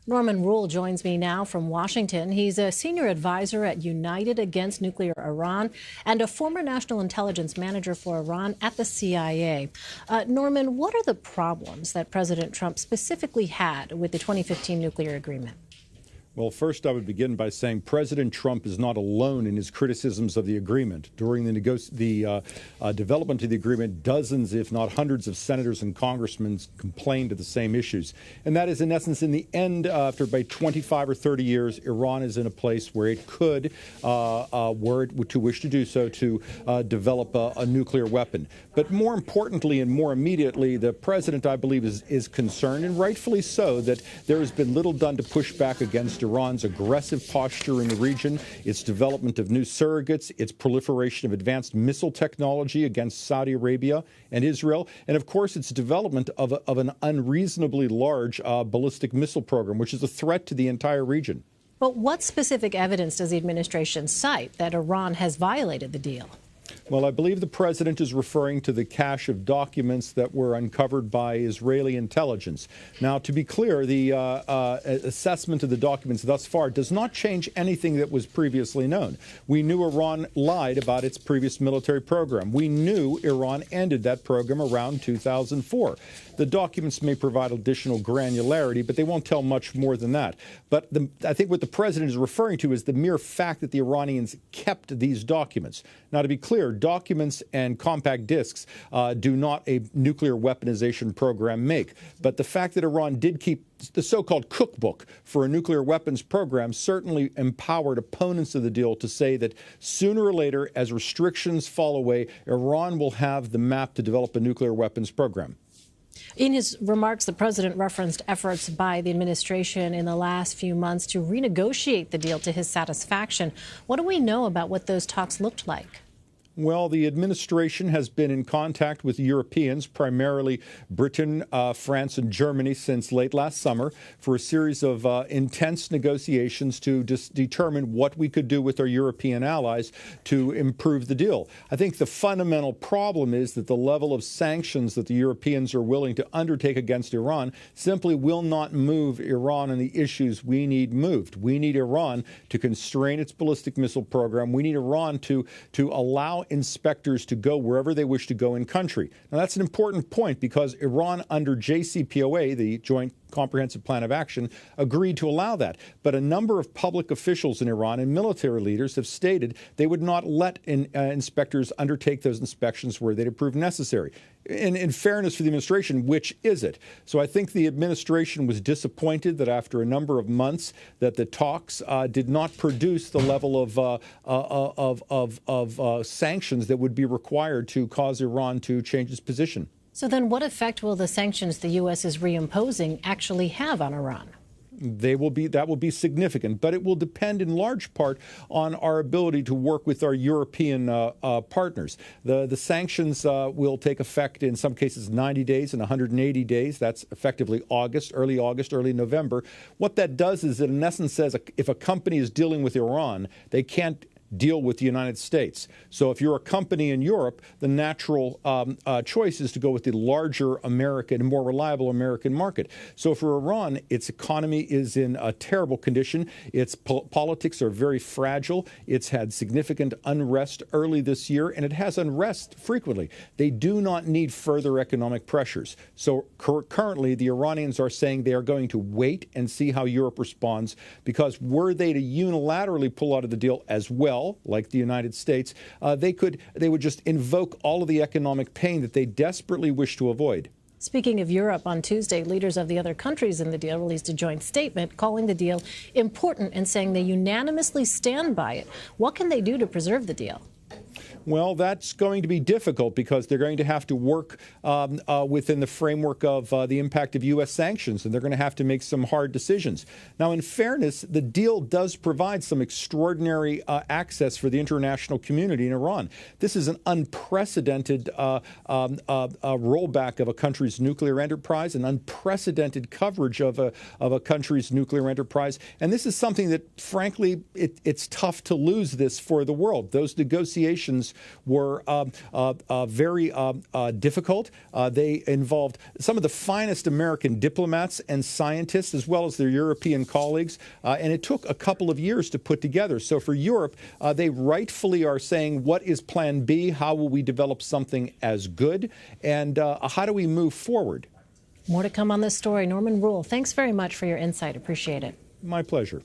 Norman Roule joins me now from Washington. He's a senior advisor at United Against Nuclear Iran and a former national intelligence manager for Iran at the CIA. Norman, what are the problems that President Trump specifically had with the 2015 nuclear agreement? Well, first, I would begin by saying President Trump is not alone in his criticisms of the agreement. During the development of the agreement, dozens, if not hundreds, of senators and congressmen complained of the same issues. And that is, in essence, in the end, after about 25 or 30 years, Iran is in a place where it could, were it to wish to do so, to develop a nuclear weapon. But more importantly and more immediately, the president, I believe, is concerned, and rightfully so, that there has been little done to push back against Iran's aggressive posture in the region, its development of new surrogates, its proliferation of advanced missile technology against Saudi Arabia and Israel, and of course its development of an unreasonably large ballistic missile program, which is a threat to the entire region. But what specific evidence does the administration cite that Iran has violated the deal? Well, I believe the president is referring to the cache of documents that were uncovered by Israeli intelligence. Now, to be clear, the assessment of the documents thus far does not change anything that was previously known. We knew Iran lied about its previous military program. We knew Iran ended that program around 2004. The documents may provide additional granularity, but they won't tell much more than that. But I think what the president is referring to is the mere fact that the Iranians kept these documents. Now, to be clear, documents and compact discs do not a nuclear weaponization program make. But the fact that Iran did keep the so-called cookbook for a nuclear weapons program certainly empowered opponents of the deal to say that sooner or later, as restrictions fall away, Iran will have the map to develop a nuclear weapons program. In his remarks, the president referenced efforts by the administration in the last few months to renegotiate the deal to his satisfaction. What do we know about what those talks looked like? Well, the administration has been in contact with Europeans, primarily Britain, France, and Germany, since late last summer for a series of intense negotiations to determine what we could do with our European allies to improve the deal. I think the fundamental problem is that the level of sanctions that the Europeans are willing to undertake against Iran simply will not move Iran on the issues we need moved. We need Iran to constrain its ballistic missile program. We need Iran to allow inspectors to go wherever they wish to go in country. Now, that's an important point because Iran, under JCPOA, the Joint Comprehensive Plan of Action, agreed to allow that. But a number of public officials in Iran and military leaders have stated they would not let inspectors undertake those inspections where they'd prove necessary. In fairness for the administration, which is it? So I think the administration was disappointed that after a number of months that the talks did not produce the level of sanctions that would be required to cause Iran to change its position. So then what effect will the sanctions the U.S. is reimposing actually have on Iran? That will be significant, but it will depend in large part on our ability to work with our European partners. The sanctions will take effect in some cases 90 days and 180 days. That's effectively early November. What that does is it in essence says if a company is dealing with Iran, they can't deal with the United States. So if you're a company in Europe, the natural choice is to go with the larger American, more reliable American market. So for Iran, its economy is in a terrible condition. Its politics are very fragile. It's had significant unrest early this year, and it has unrest frequently. They do not need further economic pressures. So currently, the Iranians are saying they are going to wait and see how Europe responds, because were they to unilaterally pull out of the deal as well, like the United States, they would just invoke all of the economic pain that they desperately wish to avoid. Speaking of Europe, on Tuesday, leaders of the other countries in the deal released a joint statement calling the deal important and saying they unanimously stand by it. What can they do to preserve the deal? Well, that's going to be difficult because they're going to have to work within the framework of the impact of U.S. sanctions, and they're going to have to make some hard decisions. Now, in fairness, the deal does provide some extraordinary access for the international community in Iran. This is an unprecedented rollback of a country's nuclear enterprise, an unprecedented coverage of a country's nuclear enterprise. And this is something that, frankly, it's tough to lose this for the world. Those negotiations meetings were very difficult. They involved some of the finest American diplomats and scientists, as well as their European colleagues, and it took a couple of years to put together. So for Europe, they rightfully are saying, what is Plan B? How will we develop something as good? And how do we move forward? More to come on this story. Norman Roule, thanks very much for your insight. Appreciate it. My pleasure.